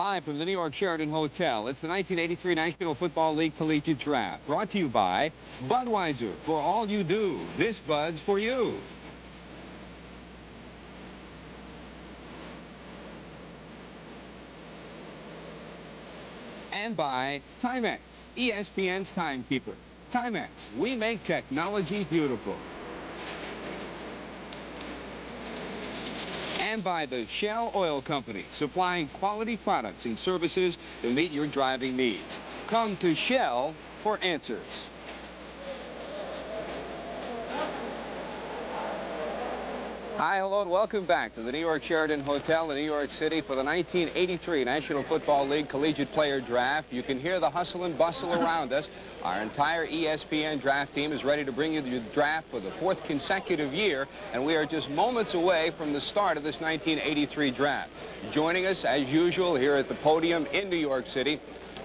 Live from the New York Sheraton Hotel, it's the 1983 National Football League Collegiate Draft, brought to you by Budweiser. For all you do, this Bud's for you. And by Timex, ESPN's timekeeper. Timex, we make technology beautiful. And by the Shell Oil Company, supplying quality products and services to meet your driving needs. Come to Shell for answers. Hi, hello, and welcome back to the New York Sheraton Hotel in New York City for the 1983 National Football League Collegiate Player Draft. You can hear the hustle and bustle around us. Our entire ESPN draft team is ready to bring you the draft for the 4th consecutive year, and we are just moments away from the start of this 1983 draft. Joining us, as usual, here at the podium in New York City,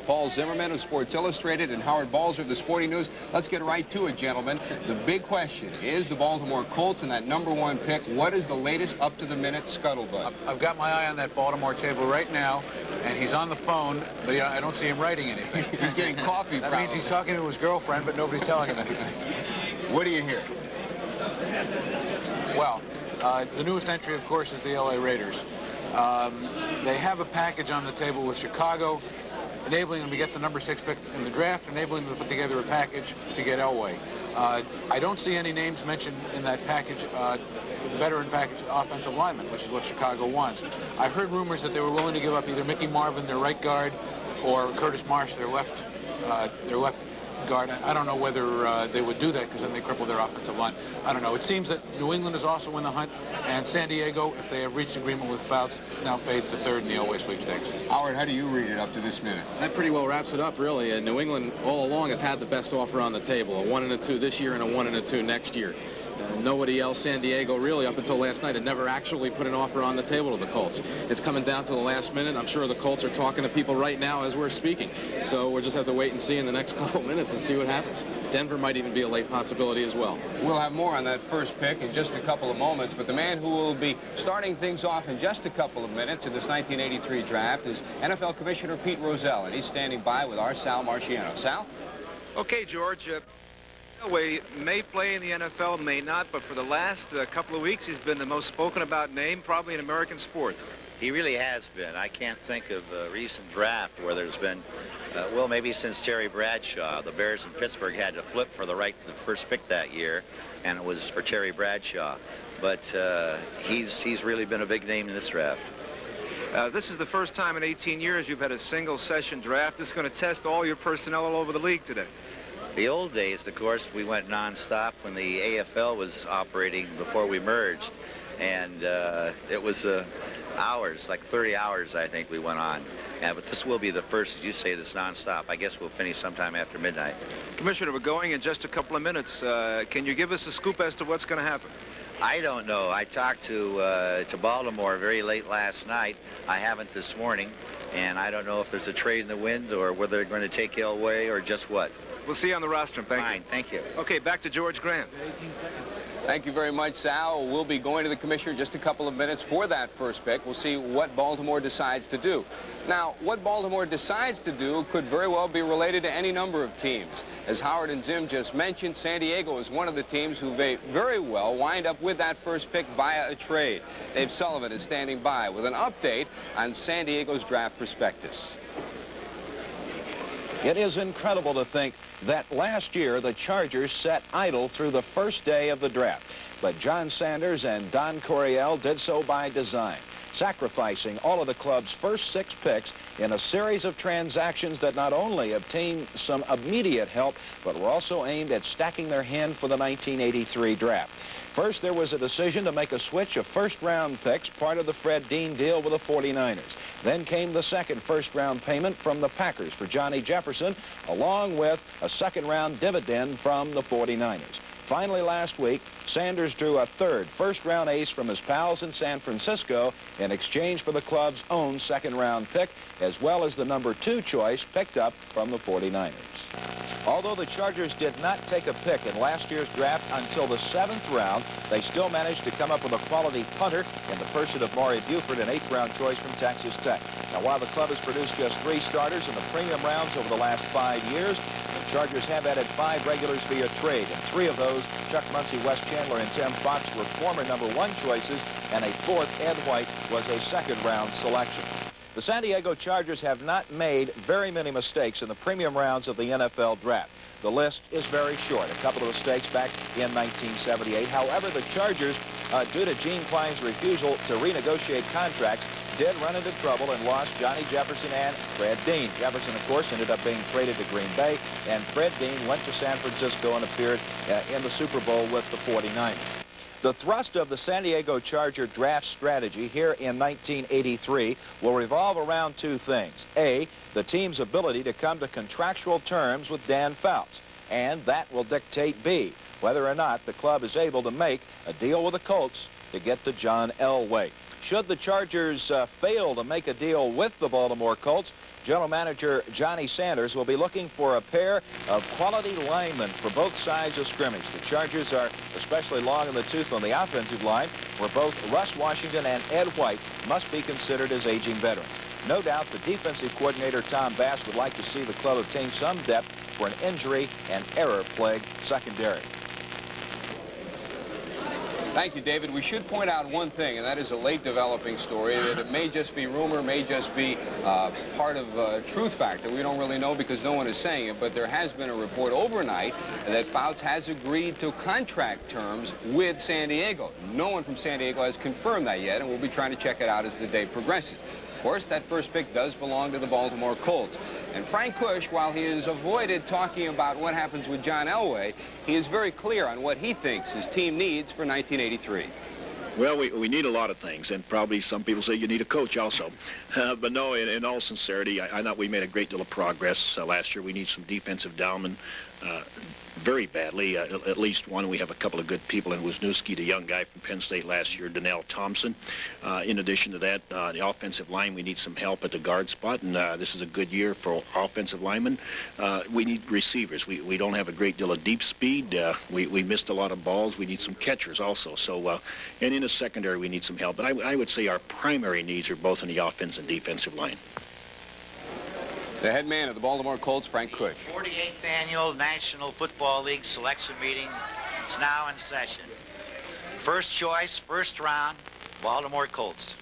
Paul Zimmerman of Sports Illustrated and Howard Balzer of the Sporting News. Let's get right to it, gentlemen. The big question is the Baltimore Colts and that #1 pick. What is the latest up-to-the-minute scuttlebutt? I've got my eye on that Baltimore table right now, and he's on the phone, but I don't see him writing anything. He's getting coffee, That probably. means he's talking to his girlfriend, but nobody's telling him anything. What do you hear? Well, the newest entry, of course, is the LA Raiders. They have a package on the table with Chicago, enabling them to get the #6 pick in the draft, enabling them to put together a package to get Elway. I don't see any names mentioned in that package, veteran package offensive lineman, which is what Chicago wants. I heard rumors that they were willing to give up either Mickey Marvin, their right guard, or Curtis Marsh, their left guard. I don't know whether they would do that because then they cripple their offensive line. I don't know. It seems that New England is also in the hunt, and San Diego, if they have reached agreement with Fouts, now fades to 3rd in the Elway sweepstakes. Howard, how do you read it up to this minute? That pretty well wraps it up, really. New England all along has had the best offer on the table, a 1 and a 2 this year and a 1 and a 2 next year. Nobody else, San Diego, really, up until last night, had never actually put an offer on the table to the Colts. It's coming down to the last minute. I'm sure the Colts are talking to people right now as we're speaking. So we'll just have to wait and see in the next couple minutes and see what happens. Denver might even be a late possibility as well. We'll have more on that first pick in just a couple of moments, but the man who will be starting things off in just a couple of minutes in this 1983 draft is NFL Commissioner Pete Rozelle, and he's standing by with our Sal Marciano. Sal? Okay, George. Elway may play in the NFL, may not, but for the last couple of weeks, he's been the most spoken about name probably in American sport. He really has been. I can't think of a recent draft where there's been, well, maybe since Terry Bradshaw. The Bears in Pittsburgh had to flip for the right to the first pick that year, and it was for Terry Bradshaw. But he's really been a big name in this draft. This is the first time in 18 years you've had a single-session draft. This is going to test all your personnel all over the league today. The old days, of course, we went nonstop when the AFL was operating before we merged, and it was hours, like 30 hours, I think we went on. But this will be the first, as you say, that's nonstop. I guess we'll finish sometime after midnight. Commissioner, we're going in just a couple of minutes. Can you give us a scoop as to what's going to happen? I don't know. I talked to Baltimore very late last night. I haven't this morning, and I don't know if there's a trade in the wind or whether they're going to take Elway or just what. We'll see you on the rostrum. Thank you. Fine, thank you. Okay, back to George Grant. Thank you very much, Sal. We'll be going to the commissioner in just a couple of minutes for that first pick. We'll see what Baltimore decides to do. Now, what Baltimore decides to do could very well be related to any number of teams. As Howard and Zim just mentioned, San Diego is one of the teams who may very well wind up with that first pick via a trade. Dave Sullivan is standing by with an update on San Diego's draft prospectus. It is incredible to think that last year the Chargers sat idle through the first day of the draft. But John Sanders and Don Coryell did so by design, sacrificing all of the club's first 6 picks in a series of transactions that not only obtained some immediate help, but were also aimed at stacking their hand for the 1983 draft. First, there was a decision to make a switch of first-round picks, part of the Fred Dean deal with the 49ers. Then came the second first-round payment from the Packers for Johnny Jefferson, along with a second-round dividend from the 49ers. Finally, last week, Sanders drew a third first-round ace from his pals in San Francisco in exchange for the club's own second-round pick, as well as the #2 choice picked up from the 49ers. Although the Chargers did not take a pick in last year's draft until the 7th round, they still managed to come up with a quality punter in the person of Maury Buford, an 8th-round choice from Texas Tech. Now, while the club has produced just 3 starters in the premium rounds over the last 5 years, the Chargers have added 5 regulars via trade, and 3 of those, Chuck Muncie, Wes Chandler, and Tim Fox, were former #1 choices, and a 4th, Ed White, was a 2nd-round selection. The San Diego Chargers have not made very many mistakes in the premium rounds of the NFL draft. The list is very short. A couple of mistakes back in 1978. However, the Chargers, due to Gene Klein's refusal to renegotiate contracts, did run into trouble and lost Johnny Jefferson and Fred Dean. Jefferson, of course, ended up being traded to Green Bay, and Fred Dean went to San Francisco and appeared in the Super Bowl with the 49ers. The thrust of the San Diego Charger draft strategy here in 1983 will revolve around 2 things. A, the team's ability to come to contractual terms with Dan Fouts, and that will dictate B, whether or not the club is able to make a deal with the Colts to get to John Elway. Should the Chargers fail to make a deal with the Baltimore Colts, General Manager Johnny Sanders will be looking for a pair of quality linemen for both sides of scrimmage. The Chargers are especially long in the tooth on the offensive line, where both Russ Washington and Ed White must be considered as aging veterans. No doubt the defensive coordinator Tom Bass would like to see the club obtain some depth for an injury and error-plagued secondary. Thank you, David. We should point out one thing, and that is a late developing story, that it may just be rumor, may just be part of a truth factor. We don't really know because no one is saying it, but there has been a report overnight that Fouts has agreed to contract terms with San Diego. No one from San Diego has confirmed that yet, and we'll be trying to check it out as the day progresses. Of course, that first pick does belong to the Baltimore Colts. And Frank Kush, while he has avoided talking about what happens with John Elway, he is very clear on what he thinks his team needs for 1983. Well, we need a lot of things, and probably some people say you need a coach also. But no, in all sincerity, I thought we made a great deal of progress last year. We need some defensive downmen very badly, at least one. We have a couple of good people in Wisniewski, the young guy from Penn State last year, Donnell Thompson. In addition to that, the offensive line, we need some help at the guard spot, and this is a good year for offensive linemen. We need receivers. We don't have a great deal of deep speed. We missed a lot of balls. We need some catchers also. So, and in the secondary, we need some help. But I would say our primary needs are both in the offense and defensive line. The head man of the Baltimore Colts, Frank Kush. 48th Annual National Football League selection meeting is now in session. First choice, first round, Baltimore Colts.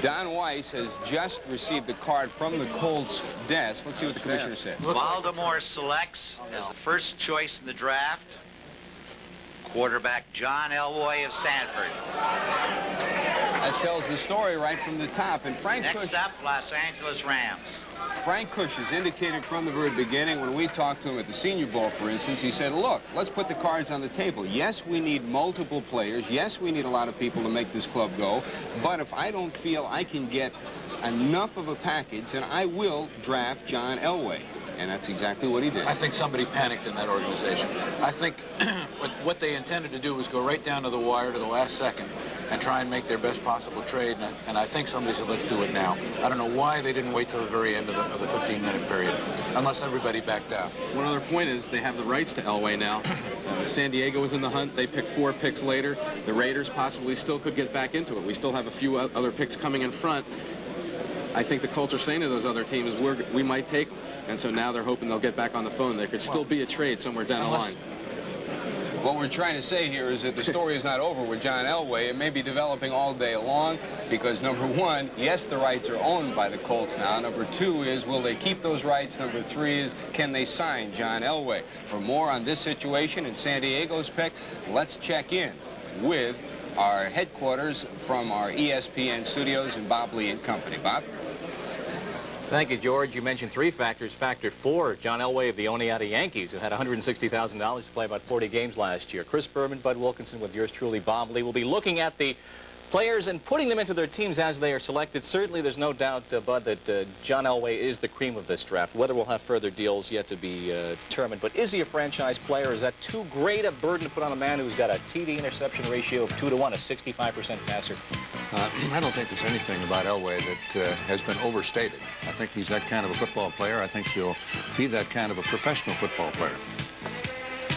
Don Weiss has just received a card from the Colts desk. Let's see what the commissioner said. Baltimore selects as the first choice in the draft, quarterback John Elway of Stanford. That tells the story right from the top. And Frank Kush, Next up, Los Angeles Rams. Frank Kush has indicated from the very beginning, when we talked to him at the Senior Bowl, for instance, he said, look, let's put the cards on the table. Yes, we need multiple players. Yes, we need a lot of people to make this club go. But if I don't feel I can get enough of a package, then I will draft John Elway. And that's exactly what he did. I think somebody panicked in that organization. I think what they intended to do was go right down to the wire to the last second and try and make their best possible trade. And I think somebody said, let's do it now. I don't know why they didn't wait till the very end of the 15-minute period, unless everybody backed out. One other point is they have the rights to Elway now. San Diego was in the hunt. They picked 4 picks later. The Raiders possibly still could get back into it. We still have a few other picks coming in front. I think the Colts are saying to those other teams, we might take them. And so now they're hoping they'll get back on the phone. There could still be a trade somewhere down the line. What we're trying to say here is that the story is not over with John Elway. It may be developing all day long because, number one, yes, the rights are owned by the Colts now. Number two is, will they keep those rights? Number three is, can they sign John Elway? For more on this situation and San Diego's pick, let's check in with our headquarters from our ESPN studios and Bob Lee and Company. Bob? Thank you, George. You mentioned 3 factors. Factor 4, John Elway of the Oneonta Yankees, who had $160,000 to play about 40 games last year. Chris Berman, Bud Wilkinson with yours truly, Bob Lee, will be looking at the players and putting them into their teams as they are selected. Certainly, there's no doubt, Bud, that John Elway is the cream of this draft. Whether we'll have further deals yet to be determined. But is he a franchise player? Is that too great a burden to put on a man who's got a TD interception ratio of 2-to-1, a 65% passer? I don't think there's anything about Elway that has been overstated. I think he's that kind of a football player. I think he'll be that kind of a professional football player.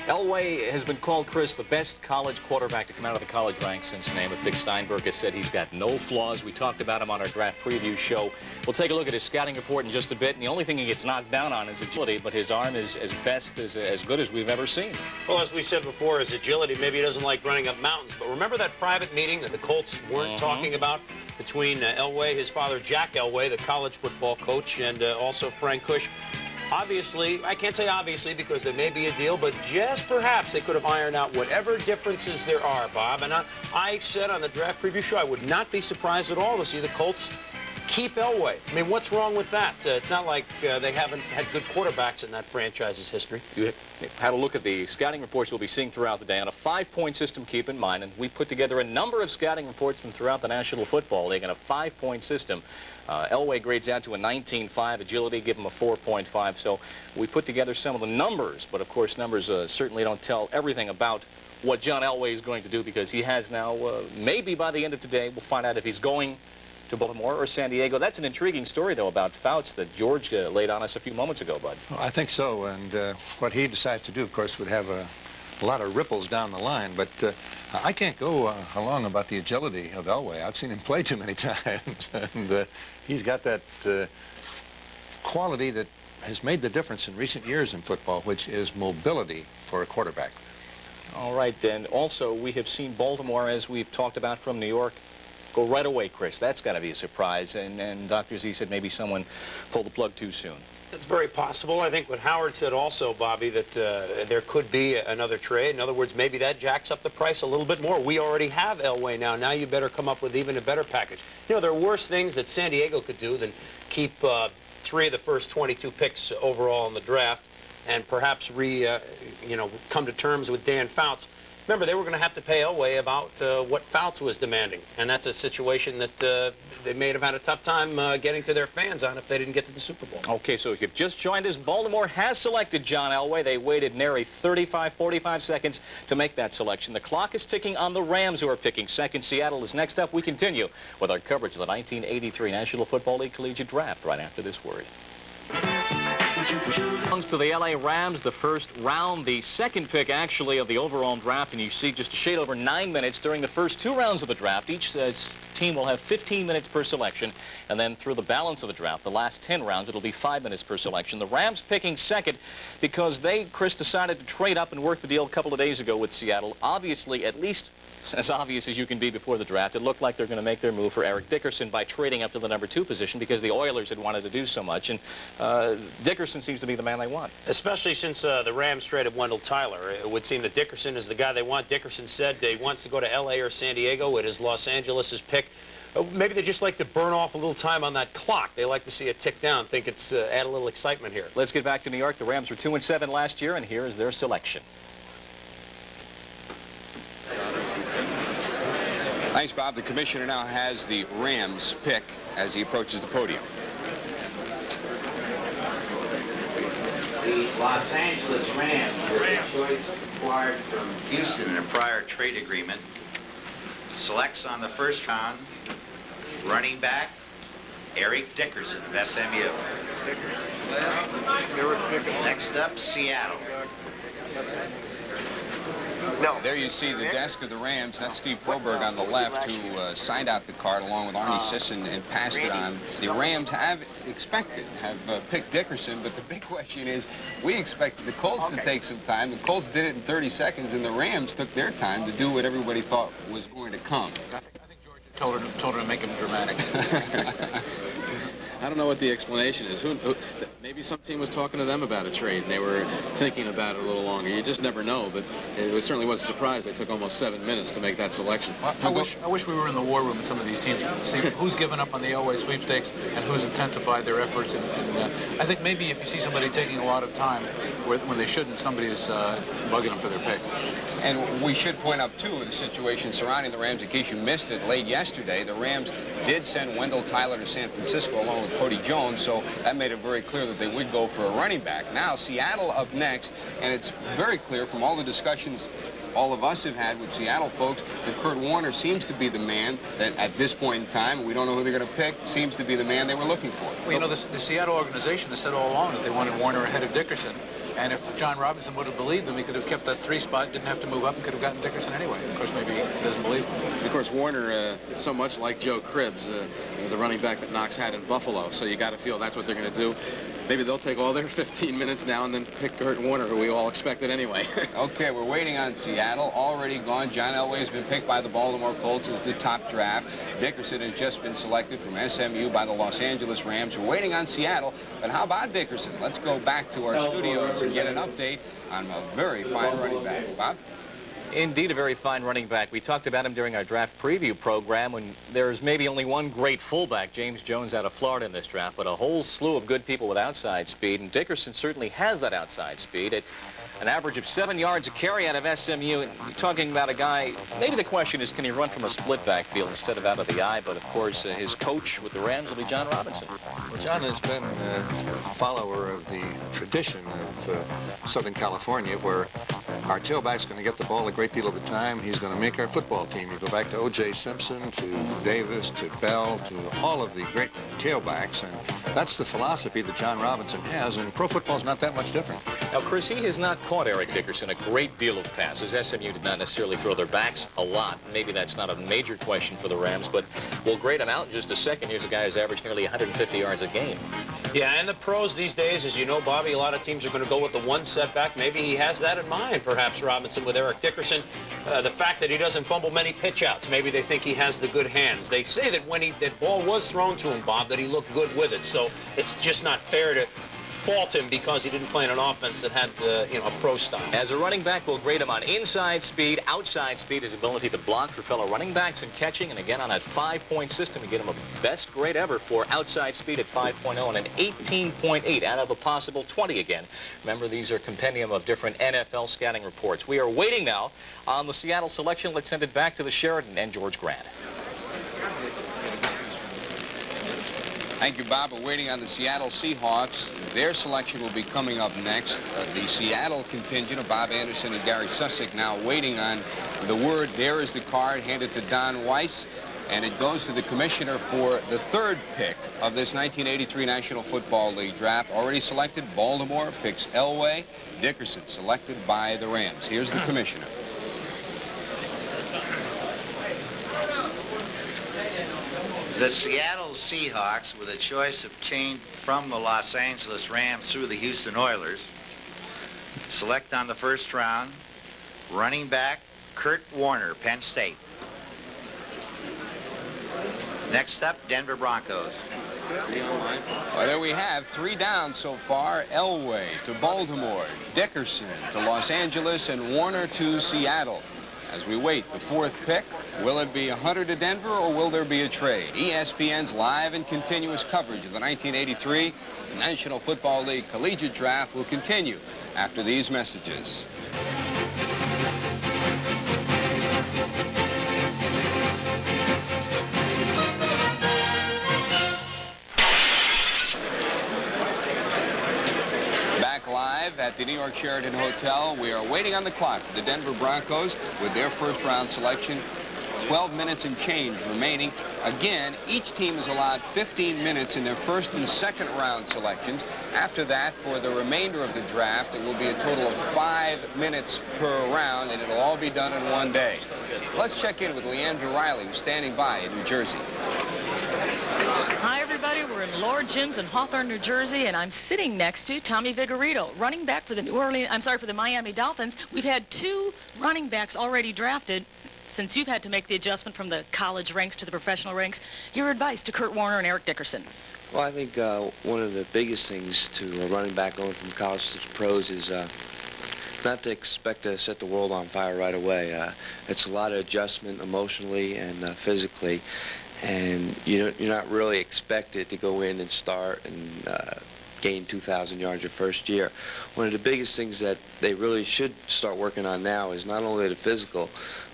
Elway has been called, Chris, the best college quarterback to come out of the college ranks since Namath. Dick Steinberg has said he's got no flaws. We talked about him on our draft preview show. We'll take a look at his scouting report in just a bit, and the only thing he gets knocked down on is agility, but his arm is as good as we've ever seen. Well, as we said before, his agility, maybe he doesn't like running up mountains, but remember that private meeting that the Colts weren't talking about between Elway, his father Jack Elway, the college football coach, and also Frank Kush? Obviously, I can't say obviously because there may be a deal, but just perhaps they could have ironed out whatever differences there are, Bob. And I said on the draft preview show I would not be surprised at all to see the Colts keep Elway. I mean, what's wrong with that? It's not like they haven't had good quarterbacks in that franchise's history. You had a look at the scouting reports we'll be seeing throughout the day on a 5-point system, keep in mind, and we put together a number of scouting reports from throughout the National Football League in a 5-point system. Elway grades out to a 19.5, agility, give him a 4.5, so we put together some of the numbers, but of course numbers certainly don't tell everything about what John Elway is going to do, because he has now, maybe by the end of today, we'll find out if he's going to Baltimore or San Diego. That's an intriguing story, though, about Fouts that George laid on us a few moments ago, Bud. Well, I think so, and what he decides to do, of course, would have a lot of ripples down the line, but I can't go along about the agility of Elway. I've seen him play too many times, and he's got that quality that has made the difference in recent years in football, which is mobility for a quarterback. All right, then. Also, we have seen Baltimore, as we've talked about from New York, go right away, Chris. That's got to be a surprise. And Dr. Z said maybe someone pulled the plug too soon. It's very possible. I think what Howard said also, Bobby, that there could be another trade. In other words, maybe that jacks up the price a little bit more. We already have Elway now. Now you better come up with even a better package. You know, there are worse things that San Diego could do than keep 3 of the first 22 picks overall in the draft and perhaps come to terms with Dan Fouts. Remember, they were going to have to pay Elway about what Fouts was demanding, and that's a situation that they may have had a tough time getting to their fans on if they didn't get to the Super Bowl. Okay, so if you've just joined us, Baltimore has selected John Elway. They waited nary 45 seconds to make that selection. The clock is ticking on the Rams, who are picking second. Seattle is next up. We continue with our coverage of the 1983 National Football League Collegiate Draft right after this word. Belongs to the LA Rams, the first round, the second pick actually of the overall draft, and you see just a shade over 9 minutes during the first 2 rounds of the draft. Each team will have 15 minutes per selection, and then through the balance of the draft, the last 10 rounds, it'll be 5 minutes per selection. The Rams picking second because they, Chris, decided to trade up and work the deal a couple of days ago with Seattle. Obviously, at least as obvious as you can be before the draft, it looked like they're going to make their move for Eric Dickerson by trading up to the number 2 position because the Oilers had wanted to do so much, and Dickerson seems to be the man they want. Especially since the Rams traded Wendell Tyler. It would seem that Dickerson is the guy they want. Dickerson said he wants to go to L.A. or San Diego. It is Los Angeles' pick. Maybe they just like to burn off a little time on that clock. They like to see it tick down, think it's add a little excitement here. Let's get back to New York. The Rams were 2-7 last year, and here is their selection. Thanks, Bob. The commissioner now has the Rams pick as he approaches the podium. The Los Angeles Rams, with a choice acquired from Houston in a prior trade agreement, selects on the first round running back Eric Dickerson of SMU. Next up, Seattle. No. There you see the desk of the Rams. That's Steve Froberg on the left, who signed out the card along with Arnie Sisson and passed it on. The Rams have picked Dickerson, but the big question is, we expected the Colts to take some time. The Colts did it in 30 seconds, and the Rams took their time to do what everybody thought was going to come. I think George told her to make him dramatic. I don't know what the explanation is. Maybe some team was talking to them about a trade, and they were thinking about it a little longer. You just never know, but it certainly was a surprise. They took almost 7 minutes to make that selection. I wish we were in the war room with some of these teams to see who's given up on the Elway sweepstakes and who's intensified their efforts. And I think maybe if you see somebody taking a lot of time when they shouldn't, somebody is bugging them for their pick. And we should point out, too, the situation surrounding the Rams. In case you missed it late yesterday, the Rams did send Wendell Tyler to San Francisco along with Cody Jones, so that made it very clear that they would go for a running back. Now, Seattle up next, and it's very clear from all the discussions all of us have had with Seattle folks, that Kurt Warner seems to be the man that at this point in time, we don't know who they're going to pick, seems to be the man they were looking for. Well, you know, the Seattle organization has said all along that they wanted Warner ahead of Dickerson. And if John Robinson would have believed them, he could have kept that 3 spot, didn't have to move up, and could have gotten Dickerson anyway. Of course, maybe he doesn't believe him. Of course, Warner, so much like Joe Cribbs, the running back that Knox had in Buffalo. So you got to feel that's what they're going to do. Maybe they'll take all their 15 minutes now and then pick Kurt Warner, who we all expected anyway. Okay, we're waiting on Seattle. Already gone. John Elway's been picked by the Baltimore Colts as the top draft. Dickerson has just been selected from SMU by the Los Angeles Rams. We're waiting on Seattle. But how about Dickerson? Let's go back to our studios and get an update on a very fine running back. Bob? Indeed, a very fine running back. We talked about him during our draft preview program when there's maybe only one great fullback, James Jones out of Florida in this draft, but a whole slew of good people with outside speed, and Dickerson certainly has that outside speed at an average of 7 yards a carry out of SMU. And you're talking about a guy, maybe the question is, can he run from a split backfield instead of out of the eye? But of course, his coach with the Rams will be John Robinson. Well, John has been a follower of the tradition of Southern California, where our tailback's going to get the ball a great deal of the time. He's going to make our football team. You go back to O.J. Simpson, to Davis, to Bell, to all of the great tailbacks, and that's the philosophy that John Robinson has, and pro football's not that much different. Now, Chris, he has not caught Eric Dickerson a great deal of passes. SMU did not necessarily throw their backs a lot. Maybe that's not a major question for the Rams, but we'll grade him out in just a second. Here's a guy who's averaged nearly 150 yards a game. Yeah, and the pros these days, as you know, Bobby, a lot of teams are going to go with the one setback. Maybe he has that in mind, perhaps, Robinson, with Eric Dickerson. The fact that he doesn't fumble many pitch outs, maybe they think he has the good hands. They say that when that ball was thrown to him, Bob, that he looked good with it. So it's just not fair to fault him because he didn't play in an offense that had, a pro style. As a running back, we'll grade him on inside speed, outside speed, his ability to block for fellow running backs and catching. And again, on that 5-point system, we get him a best grade ever for outside speed at 5.0 and an 18.8 out of a possible 20 again. Remember, these are a compendium of different NFL scouting reports. We are waiting now on the Seattle selection. Let's send it back to the Sheridan and George Grant. Thank you, Bob. We're waiting on the Seattle Seahawks. Their selection will be coming up next. The Seattle contingent of Bob Anderson and Gary Sussick now waiting on the word. There is the card handed to Don Weiss, and it goes to the commissioner for the 3rd pick of this 1983 National Football League draft. Already selected, Baltimore picks Elway. Dickerson selected by the Rams. Here's the commissioner. The Seattle Seahawks, with a choice of change from the Los Angeles Rams through the Houston Oilers, select on the 1st round running back Kurt Warner, Penn State. Next up, Denver Broncos. Well, there we have 3 down so far. Elway to Baltimore, Dickerson to Los Angeles, and Warner to Seattle. As we wait the 4th pick, will it be Hunter to Denver or will there be a trade? ESPN's live and continuous coverage of the 1983 National Football League Collegiate Draft will continue after these messages. Live at the New York Sheraton Hotel. We are waiting on the clock for the Denver Broncos with their 1st round selection. 12 minutes and change remaining. Again, each team is allowed 15 minutes in their 1st and 2nd round selections. After that, for the remainder of the draft, it will be a total of 5 minutes per round, and it'll all be done in one day. Let's check in with Leandra Riley, who's standing by in New Jersey. Hi, everybody. We're in Lord Jim's in Hawthorne, New Jersey, and I'm sitting next to Tommy Vigorito, running back for the for the Miami Dolphins. We've had 2 running backs already drafted since you've had to make the adjustment from the college ranks to the professional ranks. Your advice to Kurt Warner and Eric Dickerson? Well, I think one of the biggest things to a running back going from college to pros is not to expect to set the world on fire right away. It's a lot of adjustment emotionally and physically. And you're not really expected to go in and start and gain 2,000 yards your first year. One of the biggest things that they really should start working on now is not only the physical,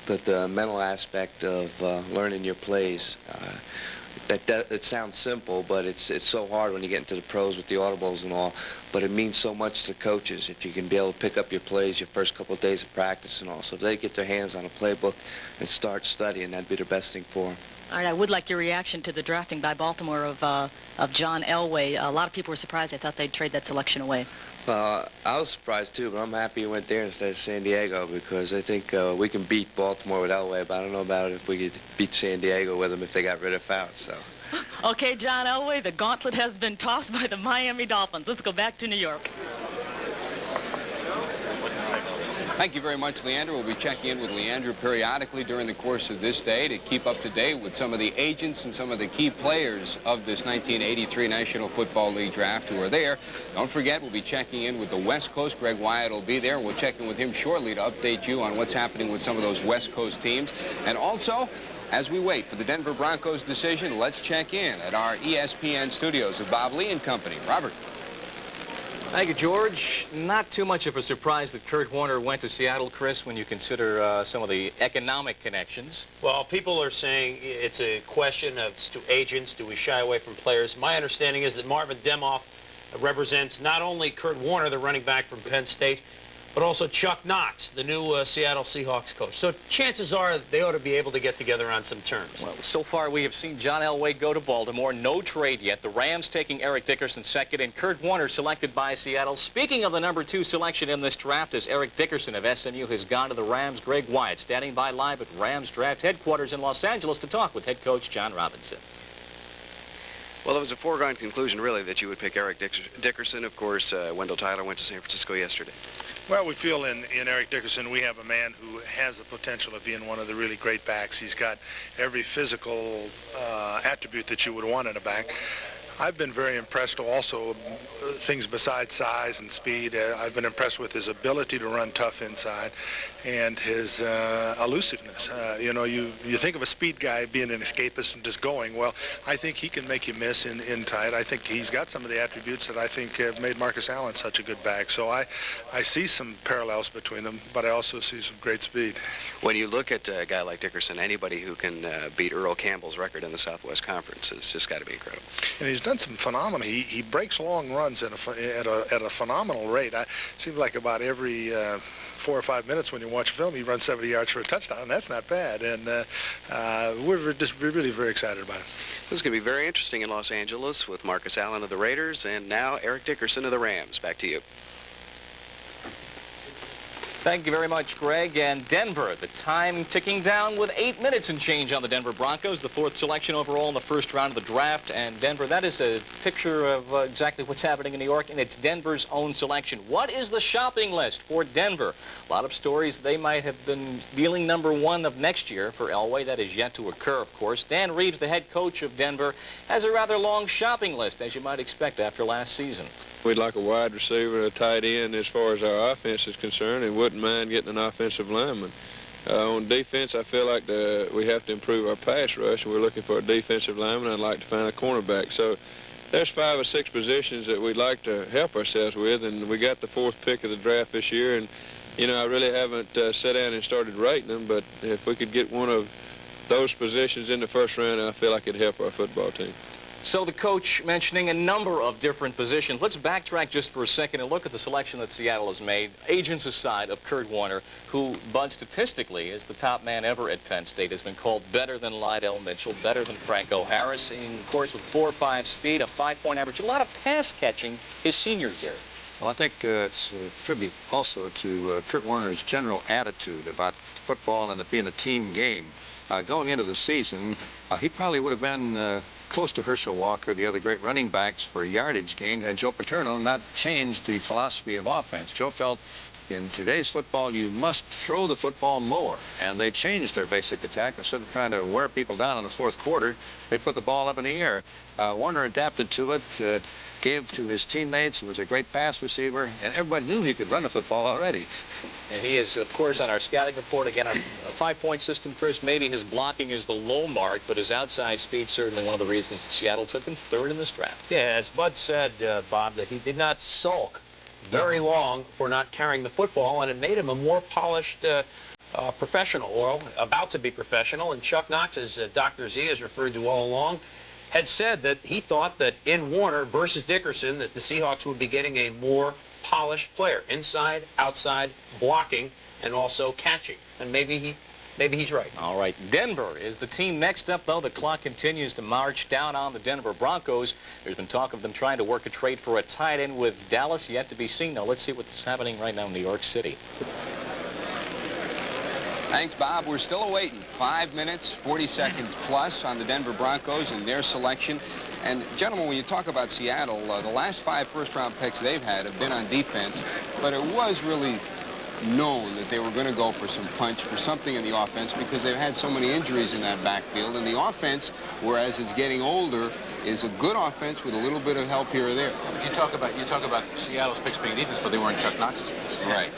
but the mental aspect of learning your plays. it sounds simple, but it's so hard when you get into the pros with the audibles and all. But it means so much to coaches if you can be able to pick up your plays your first couple of days of practice and all. So if they get their hands on a playbook and start studying, that'd be the best thing for them. All right, I would like your reaction to the drafting by Baltimore of John Elway. A lot of people were surprised. I thought they'd trade that selection away. I was surprised too, but I'm happy he went there instead of San Diego because I think we can beat Baltimore with Elway, but I don't know about if we could beat San Diego with them if they got rid of Fouts. So. Okay, John Elway, the gauntlet has been tossed by the Miami Dolphins. Let's go back to New York. Thank you very much, Leandra. We'll be checking in with Leandra periodically during the course of this day to keep up to date with some of the agents and some of the key players of this 1983 National Football League draft who are there. Don't forget, we'll be checking in with the West Coast. Greg Wyatt will be there. We'll check in with him shortly to update you on what's happening with some of those West Coast teams. And also, as we wait for the Denver Broncos decision, let's check in at our ESPN studios with Bob Lee and company. Robert. Thank you, George. Not too much of a surprise that Kurt Warner went to Seattle, Chris, when you consider some of the economic connections. Well, people are saying it's a question of to agents, do we shy away from players? My understanding is that Marvin Demoff represents not only Kurt Warner, the running back from Penn State, but also Chuck Knox, the new Seattle Seahawks coach. So chances are they ought to be able to get together on some terms. Well, so far we have seen John Elway go to Baltimore. No trade yet. The Rams taking Eric Dickerson second, and Kurt Warner selected by Seattle. Speaking of the number 2 selection in this draft, as Eric Dickerson of SMU has gone to the Rams, Greg Wyatt standing by live at Rams draft headquarters in Los Angeles to talk with head coach John Robinson. Well, it was a foregone conclusion, really, that you would pick Eric Dickerson. Of course, Wendell Tyler went to San Francisco yesterday. Well, we feel in Eric Dickerson we have a man who has the potential of being one of the really great backs. He's got every physical attribute that you would want in a back. I've been very impressed also, things besides size and speed. I've been impressed with his ability to run tough inside and his elusiveness. You know, you think of a speed guy being an escapist and just going. Well, I think he can make you miss in tight. I think he's got some of the attributes that I think have made Marcus Allen such a good back. So I see some parallels between them, but I also see some great speed. When you look at a guy like Dickerson, anybody who can beat Earl Campbell's record in the Southwest Conference has just got to be incredible. And he's done some phenomenal. He breaks long runs at a phenomenal rate. It seems like about every 4 or 5 minutes when you watch film, he runs 70 yards for a touchdown, and that's not bad. And we're really very excited about it. This is going to be very interesting in Los Angeles with Marcus Allen of the Raiders and now Eric Dickerson of the Rams. Back to you. Thank you very much, Greg. And Denver, the time ticking down with 8 minutes and change on the Denver Broncos, the 4th selection overall in the first round of the draft. And Denver, that is a picture of exactly what's happening in New York, and it's Denver's own selection. What is the shopping list for Denver? A lot of stories they might have been dealing number 1 of next year for Elway. That is yet to occur, of course. Dan Reeves, the head coach of Denver, has a rather long shopping list, as you might expect after last season. We'd like a wide receiver, a tight end as far as our offense is concerned, and wouldn't mind getting an offensive lineman. On defense, I feel like we have to improve our pass rush, and we're looking for a defensive lineman. I'd like to find a cornerback. So there's 5 or 6 positions that we'd like to help ourselves with, and we got the 4th pick of the draft this year. And, you know, I really haven't sat down and started rating them, but if we could get one of those positions in the first round, I feel like it'd help our football team. So the coach mentioning a number of different positions. Let's backtrack just for a second and look at the selection that Seattle has made, agents aside, of Kurt Warner, who, Bud, statistically is the top man ever at Penn State, has been called better than Lydell Mitchell, better than Franco Harris, in of course with 4.5 speed, a 5-point average, a lot of pass catching his senior year. Well, I think it's a tribute also to Kurt Warner's general attitude about football and it being a team game. Going into the season, he probably would have been close to Herschel Walker, the other great running backs, for yardage gain, had Joe Paterno not changed the philosophy of offense. Joe felt in today's football you must throw the football more, and they changed their basic attack. Instead of trying to wear people down in the 4th quarter, they put the ball up in the air. Warner adapted to it, gave to his teammates, was a great pass receiver, and everybody knew he could run the football already. And he is, of course, on our scouting report, again, a 5-point system. Chris, maybe his blocking is the low mark, but his outside speed certainly one of the reasons that Seattle took him 3rd in this draft. Yeah, as Bud said, Bob, that he did not sulk very long for not carrying the football, and it made him a more polished professional, or about to be professional. And Chuck Knox, as Dr. Z has referred to all along, had said that he thought that in Warner versus Dickerson that the Seahawks would be getting a more polished player, inside, outside, blocking, and also catching. And maybe he's right. All right, Denver is the team next up, though. The clock continues to march down on the Denver Broncos. There's been talk of them trying to work a trade for a tight end with Dallas, yet to be seen. Now, let's see what's happening right now in New York City. Thanks, Bob. We're still awaiting 5 minutes, 40 seconds plus on the Denver Broncos and their selection. And, gentlemen, when you talk about Seattle, the last 5 first-round picks they've had have been on defense, but it was really known that they were going to go for some punch, for something in the offense, because they've had so many injuries in that backfield. And the offense, whereas it's getting older, is a good offense with a little bit of help here or there. You talk about Seattle's picks being defense, but they weren't Chuck Knox's picks. Right.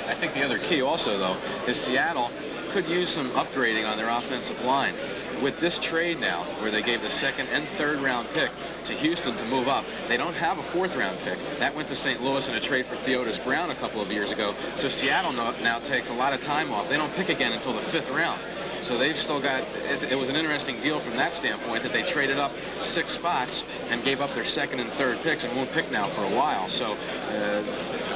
I think the other key also, though, is Seattle could use some upgrading on their offensive line. With this trade now, where they gave the 2nd and 3rd round pick to Houston to move up, they don't have a 4th round pick. That went to St. Louis in a trade for Theodis Brown a couple of years ago. So Seattle now takes a lot of time off. They don't pick again until the 5th round. So they've still got, it was an interesting deal from that standpoint that they traded up 6 spots and gave up their 2nd and 3rd picks and won't pick now for a while. So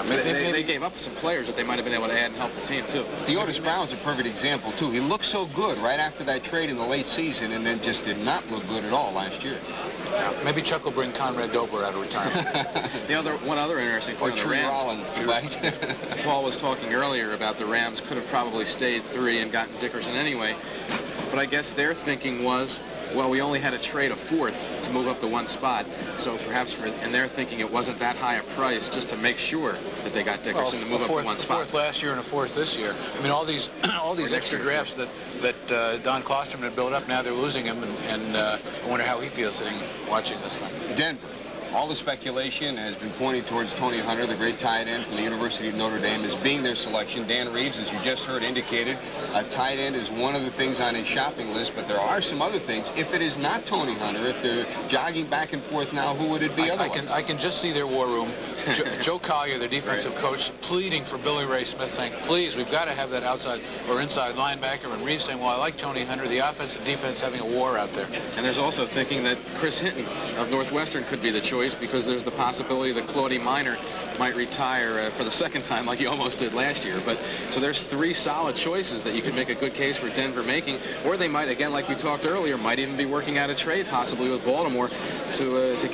they gave up some players that they might have been able to add and help the team, too. Theodis Brown's a perfect example, too. He looked so good right after that trade in the late season and then just did not look good at all last year. Yeah, maybe Chuck will bring Conrad Dobler out of retirement. One other interesting point on the Rams. Rollins, right? Paul was talking earlier about the Rams could have probably stayed 3 and gotten Dickerson anyway. But I guess their thinking was, well, we only had to trade a 4th to move up the 1 spot. So perhaps in their thinking it wasn't that high a price just to make sure that they got Dickerson to move up the 1 spot. 4th last year and a 4th this year. I mean, all these extra drafts that Don Klosterman had built up, now they're losing him, and I wonder how he feels sitting watching this thing. Denver. All the speculation has been pointing towards Tony Hunter, the great tight end from the University of Notre Dame, as being their selection. Dan Reeves, as you just heard, indicated a tight end is one of the things on his shopping list, but there are some other things. If it is not Tony Hunter, if they're jogging back and forth now, who would it be otherwise? I can just see their war room. Joe Collier, their defensive coach, pleading for Billy Ray Smith, saying, please, we've got to have that outside or inside linebacker, and Reeves saying, well, I like Tony Hunter, the offense and defense having a war out there. And there's also thinking that Chris Hinton of Northwestern could be the choice, because there's the possibility that Claudie Minor might retire for the 2nd time like he almost did last year. But so there's 3 solid choices that you could make a good case for Denver making, or they might, again, like we talked earlier, might even be working out a trade possibly with Baltimore to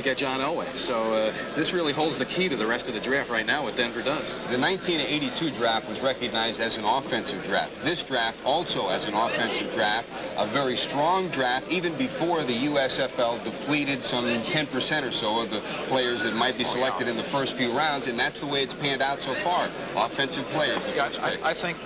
get John Elway. So this really holds the key to the rest of the draft right now, what Denver does. The 1982 draft was recognized as an offensive draft. This draft also as an offensive draft, a very strong draft, even before the USFL depleted some 10% or so of the players that might be selected in the first few rounds, and that's the way it's panned out so far. Offensive players. I think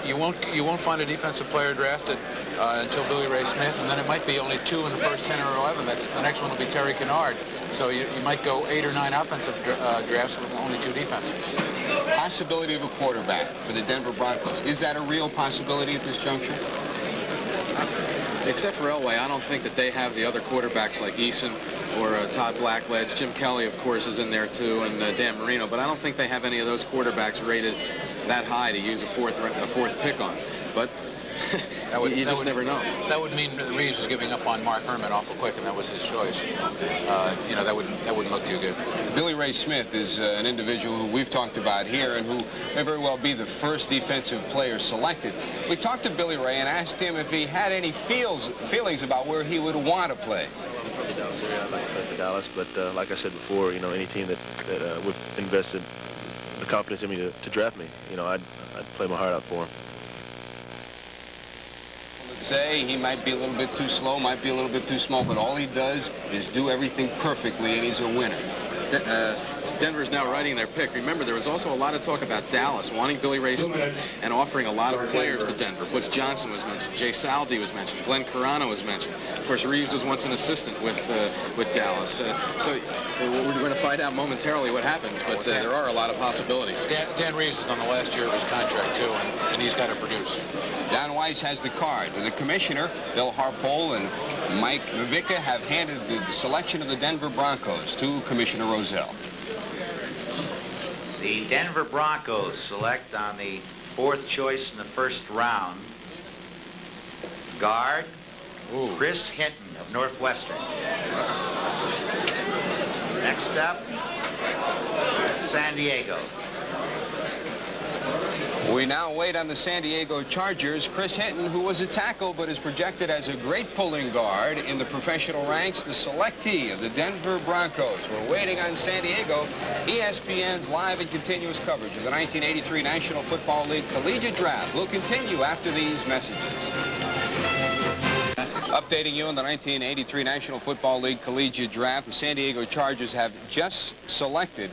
you won't find a defensive player drafted until Billy Ray Smith, and then it might be only 2 in the first 10 or 11. The next one will be Terry Kennard. So you might go 8 or 9 offensive drafts with only 2 defensive. Possibility of a quarterback for the Denver Broncos. Is that a real possibility at this juncture? Except for Elway, I don't think that they have the other quarterbacks like Eason or Todd Blackledge. Jim Kelly, of course, is in there too, and Dan Marino. But I don't think they have any of those quarterbacks rated that high to use a fourth pick on. But you just never know. That would mean that Reeves was giving up on Mark Herman awful quick, and that was his choice. That wouldn't look too good. Billy Ray Smith is an individual who we've talked about here and who may very well be the first defensive player selected. We talked to Billy Ray and asked him if he had any feelings about where he would want to play. Probably down there. I'd like to play for Dallas, but like I said before, any team that would invested the confidence in me to draft me, I'd play my heart out for him. Say he might be a little bit too slow, might be a little bit too small, but all he does is do everything perfectly, and he's a winner. Denver's now writing their pick. Remember, there was also a lot of talk about Dallas wanting Billy Ray Smith and offering a lot of players to Denver. Butch Johnson was mentioned. Jay Saldi was mentioned. Glenn Carano was mentioned. Of course, Reeves was once an assistant with Dallas. So we're going to find out momentarily what happens, but there are a lot of possibilities. Dan Reeves is on the last year of his contract, too, and he's got to produce. Don Weiss has the card. The commissioner, Bill Harpole, and Mike Novica have handed the selection of the Denver Broncos to Commissioner Rozelle. The Denver Broncos select on the 4th choice in the first round, guard Chris Hinton of Northwestern. Next up, San Diego. We now wait on the San Diego Chargers. Chris Hinton, who was a tackle but is projected as a great pulling guard in the professional ranks, the selectee of the Denver Broncos. We're waiting on San Diego. ESPN's live and continuous coverage of the 1983 National Football League Collegiate Draft will continue after these messages. Updating you on the 1983 National Football League Collegiate Draft, the San Diego Chargers have just selected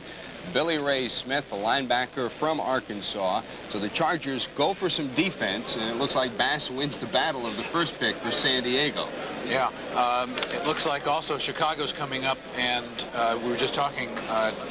Billy Ray Smith, the linebacker from Arkansas. So the Chargers go for some defense, and it looks like Bass wins the battle of the first pick for San Diego. Yeah, it looks like also Chicago's coming up, and we were just talking,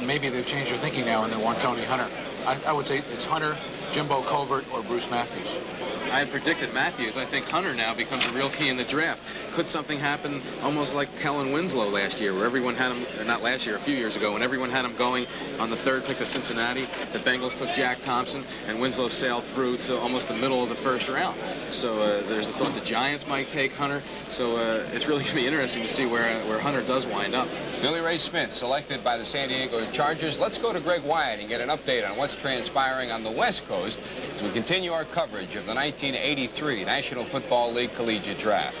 maybe they've changed their thinking now and they want Tony Hunter. I would say it's Hunter, Jimbo Covert, or Bruce Matthews. I had predicted Matthews. I think Hunter now becomes a real key in the draft. Could something happen almost like Kellen Winslow last year, where everyone had him, or not last year, a few years ago, when everyone had him going on the third pick to Cincinnati. The Bengals took Jack Thompson, and Winslow sailed through to almost the middle of the first round. So there's the thought the Giants might take Hunter. So it's really going to be interesting to see where Hunter does wind up. Billy Ray Smith selected by the San Diego Chargers. Let's go to Greg Wyatt and get an update on what's transpiring on the West Coast as we continue our coverage of the 1983 National Football League Collegiate Draft.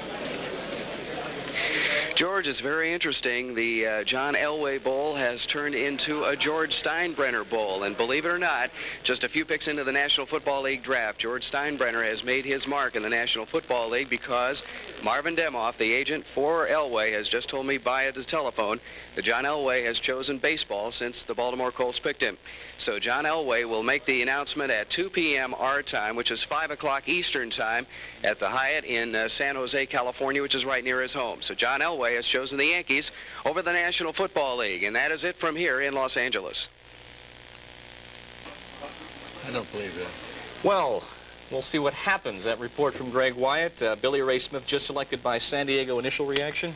George, is very interesting. The John Elway Bowl has turned into a George Steinbrenner Bowl. And believe it or not, just a few picks into the National Football League draft, George Steinbrenner has made his mark in the National Football League because Marvin Demoff, the agent for Elway, has just told me via the telephone that John Elway has chosen baseball since the Baltimore Colts picked him. So John Elway will make the announcement at 2 p.m. our time, which is 5 o'clock Eastern time, at the Hyatt in San Jose, California, which is right near his home. So John Elway has chosen the Yankees over the National Football League, and that is it from here in Los Angeles. I don't believe that. Well, we'll see what happens. That report from Greg Wyatt. Billy Ray Smith just selected by San Diego. Initial reaction?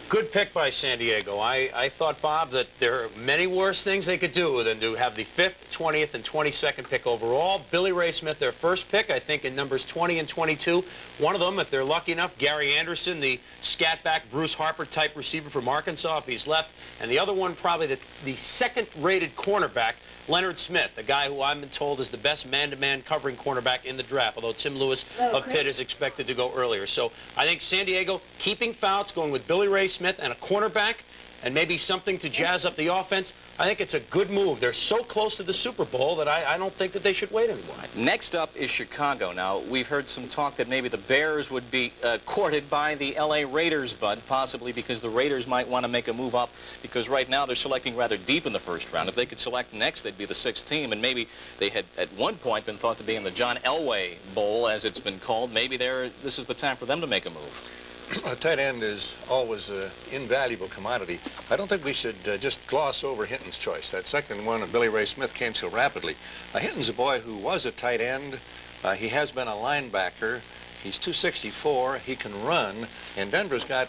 Good pick by San Diego. I thought, Bob, that there are many worse things they could do than to have the 5th, 20th, and 22nd pick overall. Billy Ray Smith, their first pick, I think, in numbers 20 and 22. One of them, if they're lucky enough, Gary Anderson, the scat-back Bruce Harper-type receiver from Arkansas, if he's left. And the other one, probably the second-rated cornerback, Leonard Smith, a guy who I've been told is the best man-to-man covering cornerback in the draft, although Tim Lewis of Pitt is expected to go earlier. So I think San Diego keeping Fouts, going with Billy Ray Smith and a cornerback, and maybe something to jazz up the offense. I think it's a good move. They're so close to the Super Bowl that I don't think that they should wait anymore. Next up is Chicago. Now, we've heard some talk that maybe the Bears would be courted by the L.A. Raiders, Bud, possibly because the Raiders might want to make a move up, because right now they're selecting rather deep in the first round. If they could select next, they'd be the 6th team, and maybe they had at one point been thought to be in the John Elway Bowl, as it's been called. Maybe this is the time for them to make a move. A tight end is always an invaluable commodity. I don't think we should just gloss over Hinton's choice. That second one of Billy Ray Smith came so rapidly. Hinton's a boy who was a tight end. He has been a linebacker. He's 264. He can run. And Denver's got,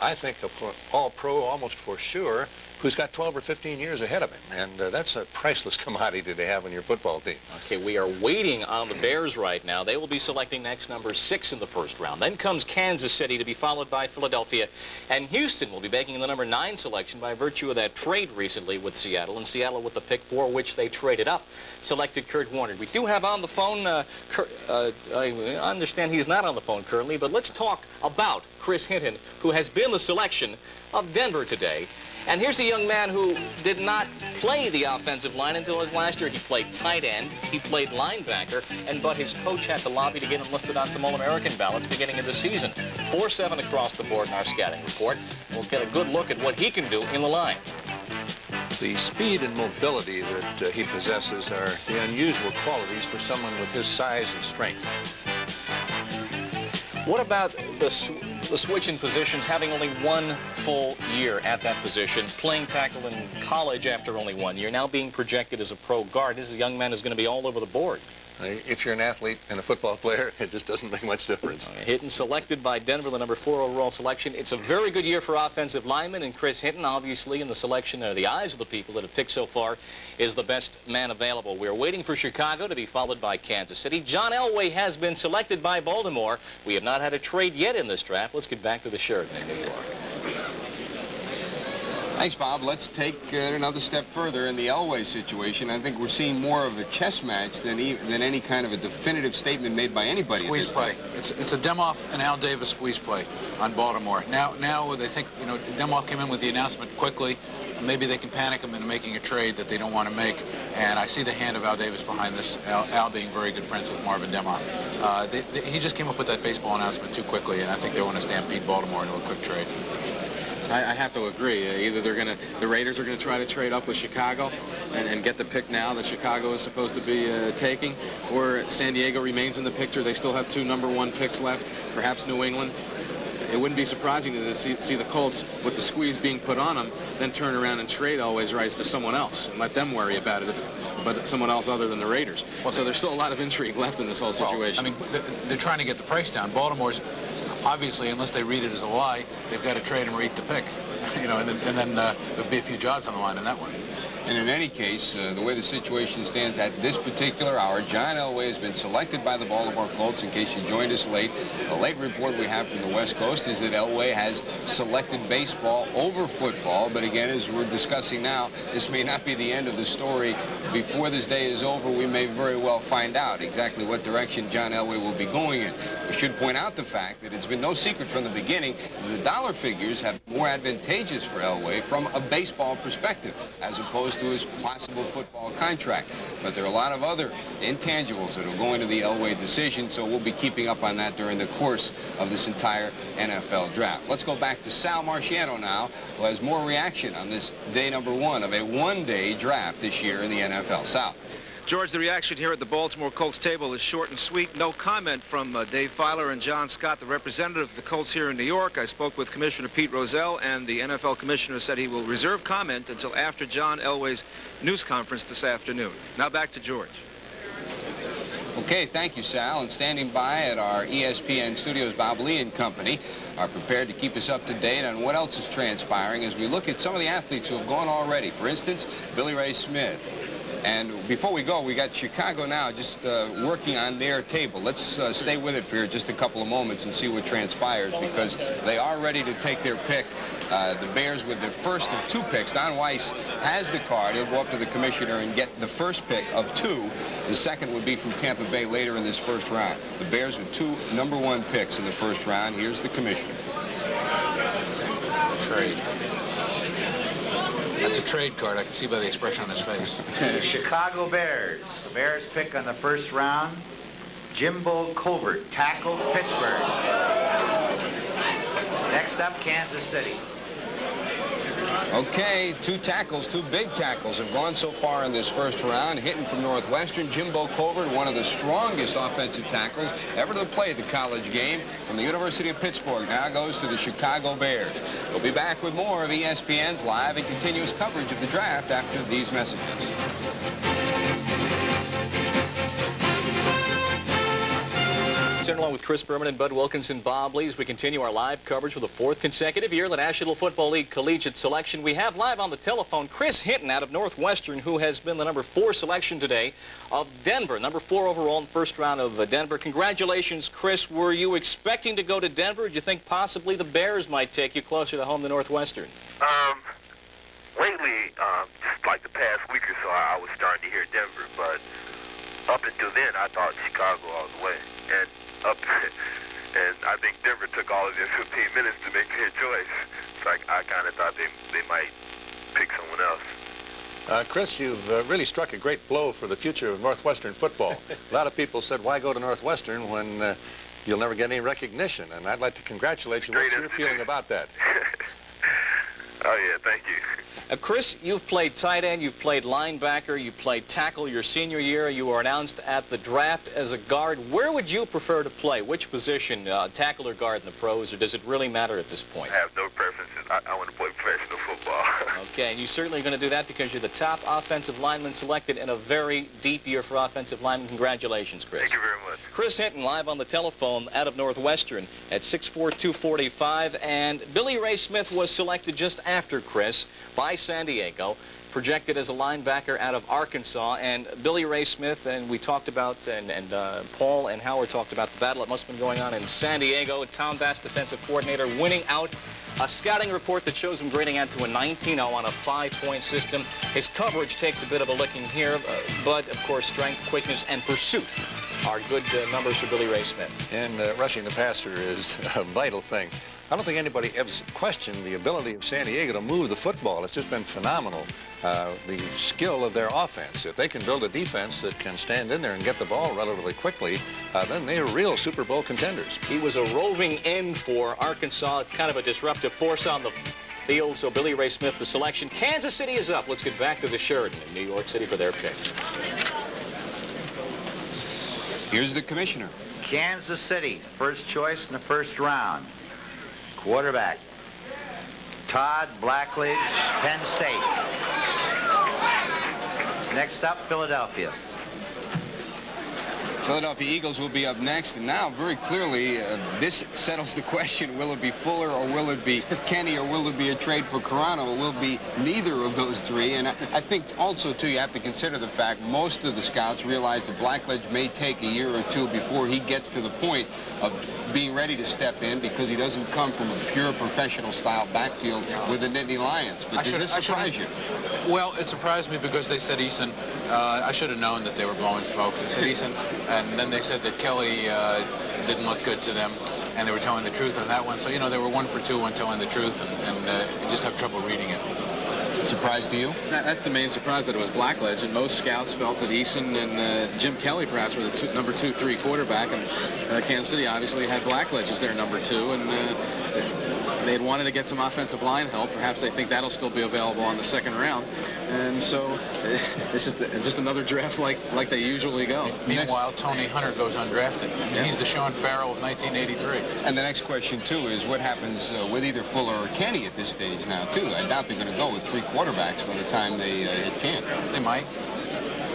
I think, a all-pro almost for sure, who's got 12 or 15 years ahead of him. And that's a priceless commodity to have on your football team. Okay, we are waiting on the Bears right now. They will be selecting next number 6 in the first round. Then comes Kansas City, to be followed by Philadelphia. And Houston will be making the number 9 selection by virtue of that trade recently with Seattle. And Seattle, with the pick for which they traded up, selected Kurt Warner. We do have on the phone, I understand he's not on the phone currently, but let's talk about Chris Hinton, who has been the selection of Denver today. And here's a young man who did not play the offensive line until his last year. He played tight end, he played linebacker, but his coach had to lobby to get him listed on some All-American ballots beginning of the season. 4.7 across the board in our scouting report. We'll get a good look at what he can do in the line. The speed and mobility that he possesses are the unusual qualities for someone with his size and strength. What about the switch in positions, having only one full year at that position, playing tackle in college after only 1 year, now being projected as a pro guard? This young man is going to be all over the board. If you're an athlete and a football player, it just doesn't make much difference. Hinton selected by Denver, the number 4 overall selection. It's a very good year for offensive linemen, and Chris Hinton, obviously, in the selection, the eyes of the people that have picked so far, is the best man available. We're waiting for Chicago to be followed by Kansas City. John Elway has been selected by Baltimore. We have not had a trade yet in this draft. Let's get back to the Sheraton in New York. Thanks, Bob. Let's take another step further in the Elway situation. I think we're seeing more of a chess match than any kind of a definitive statement made by anybody. Squeeze play. It's a Demoff and Al Davis squeeze play on Baltimore. Now they think, Demoff came in with the announcement quickly. Maybe they can panic him into making a trade that they don't want to make. And I see the hand of Al Davis behind this, Al being very good friends with Marvin Demoff. He just came up with that baseball announcement too quickly, and I think they want to stampede Baltimore into a quick trade. I have to agree. Either the Raiders are going to try to trade up with Chicago and get the pick now that Chicago is supposed to be taking, or San Diego remains in the picture. They still have 2 #1 picks left, perhaps New England. It wouldn't be surprising to see the Colts, with the squeeze being put on them, then turn around and trade Elway's rights to someone else and let them worry about it, but someone else other than the Raiders. So there's still a lot of intrigue left in this whole situation. Well, they're trying to get the price down. Baltimore's, obviously, unless they read it as a lie, they've got to trade him or eat the pick. And then there'll be a few jobs on the line in that one. And in any case, the way the situation stands at this particular hour, John Elway has been selected by the Baltimore Colts. In case you joined us late, the late report we have from the West Coast is that Elway has selected baseball over football. But again, as we're discussing now, this may not be the end of the story. Before this day is over, we may very well find out exactly what direction John Elway will be going in. We should point out the fact that it's been no secret from the beginning that the dollar figures have been more advantageous for Elway from a baseball perspective, as opposed to his possible football contract. But there are a lot of other intangibles that will go into the Elway decision, so we'll be keeping up on that during the course of this entire NFL draft. Let's go back to Sal Marciano now, who has more reaction on this day number 1 of a one-day draft this year in the NFL. Sal. George, the reaction here at the Baltimore Colts table is short and sweet. No comment from Dave Filer and John Scott, the representative of the Colts here in New York. I spoke with Commissioner Pete Rozelle, and the NFL commissioner said he will reserve comment until after John Elway's news conference this afternoon. Now back to George. Okay, thank you, Sal. And standing by at our ESPN studios, Bob Lee and company are prepared to keep us up to date on what else is transpiring as we look at some of the athletes who have gone already. For instance, Billy Ray Smith. And before we go, we got Chicago now just working on their table. Let's stay with it for just a couple of moments and see what transpires, because they are ready to take their pick. The Bears with the first of 2 picks. Don Weiss has the card. He'll go up to the commissioner and get the first pick of 2. The second would be from Tampa Bay later in this first round. The Bears with 2 #1 picks in the first round. Here's the commissioner. Trade. That's a trade card. I can see by the expression on his face. The Chicago Bears. The Bears pick on the first round. Jimbo Covert, tackle, Pittsburgh. Next up, Kansas City. Okay, 2 tackles, 2 big tackles have gone so far in this first round. Hitting from Northwestern, Jimbo Covert, one of the strongest offensive tackles ever to play the college game from the University of Pittsburgh, now goes to the Chicago Bears. We'll be back with more of ESPN's live and continuous coverage of the draft after these messages. Along with Chris Berman and Bud Wilkinson, Bob Lee, as we continue our live coverage for the 4th consecutive year of the National Football League Collegiate Selection. We have live on the telephone Chris Hinton out of Northwestern, who has been the number 4 selection today of Denver, number 4 overall in the first round of Denver. Congratulations, Chris. Were you expecting to go to Denver? Or do you think possibly the Bears might take you closer to home than Northwestern? Lately, just like the past week or so, I was starting to hear Denver, but up until then, I thought Chicago all the way. And I think Denver took all of their 15 minutes to make their choice. So I kind of thought they might pick someone else. Chris, you've really struck a great blow for the future of Northwestern football. A lot of people said, why go to Northwestern when you'll never get any recognition? And I'd like to congratulate you. What's your feeling about that? Oh, yeah, thank you. Chris, you've played tight end, you've played linebacker, you played tackle your senior year. You were announced at the draft as a guard. Where would you prefer to play? Which position, tackle or guard in the pros, or does it really matter at this point? I have no preference at I want to play professional football. Okay, and you're certainly going to do that because you're the top offensive lineman selected in a very deep year for offensive linemen. Congratulations, Chris. Thank you very much. Chris Hinton live on the telephone out of Northwestern at 6'4", 245, and Billy Ray Smith was selected just after Chris by San Diego, projected as a linebacker out of Arkansas. And Billy Ray Smith, and we talked about, and Paul and Howard talked about the battle that must have been going on in San Diego. Tom Bass, defensive coordinator, winning out a scouting report that shows him grading out to a 19-0 on a 5-point system. His coverage takes a bit of a licking here, but of course strength, quickness, and pursuit are good numbers for Billy Ray Smith. And rushing the passer is a vital thing. I don't think anybody ever questioned the ability of San Diego to move the football. It's just been phenomenal, the skill of their offense. If they can build a defense that can stand in there and get the ball relatively quickly, then they're real Super Bowl contenders. He was a roving end for Arkansas, kind of a disruptive force on the field, so Billy Ray Smith, the selection. Kansas City is up. Let's get back to the Sheraton in New York City for their pick. Here's the commissioner. Kansas City, first choice in the first round. Quarterback, Todd Blackledge, Penn State. Next up, Philadelphia. Philadelphia Eagles will be up next, and now very clearly this settles the question: will it be Fuller or will it be Kenny or will it be a trade for Carano? It will be neither of those three. And I think also too you have to consider the fact most of the scouts realize that Blackledge may take a year or two before he gets to the point of being ready to step in, because he doesn't come from a pure professional style backfield with the Nittany Lions. But does this surprise you? Well, it surprised me because they said Eason. I should have known that they were blowing smoke. They said Eason, and then they said that Kelly didn't look good to them, and they were telling the truth on that one. So, you know, they were 1 for 2 when telling the truth, and you just have trouble reading it. Surprise to you? That's the main surprise, that it was Blackledge, and most scouts felt that Eason and Jim Kelly perhaps were the number 2, 3 quarterback, and Kansas City obviously had Blackledge as their number 2, and they had wanted to get some offensive line help. Perhaps they think that'll still be available on the second round, and so this is just another draft like they usually go. Meanwhile, Tony Hunter goes undrafted. Yeah. He's the Sean Farrell of 1983. And the next question too is what happens with either Fuller or Kenny at this stage now too. I doubt they're going to go with 3 quarterbacks by the time they hit camp. They might.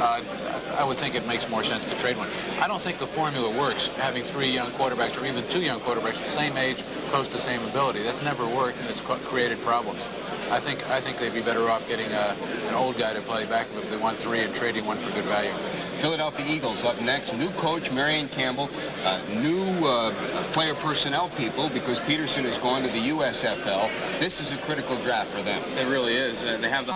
I would think it makes more sense to trade one. I don't think the formula works, having 3 young quarterbacks or even 2 young quarterbacks the same age, close to same ability. That's never worked, and it's created problems. I think they'd be better off getting an old guy to play back if they want 3 and trading one for good value. Philadelphia Eagles up next. New coach, Marion Campbell. New player personnel people, because Peterson is going to the USFL. This is a critical draft for them. It really is. They have the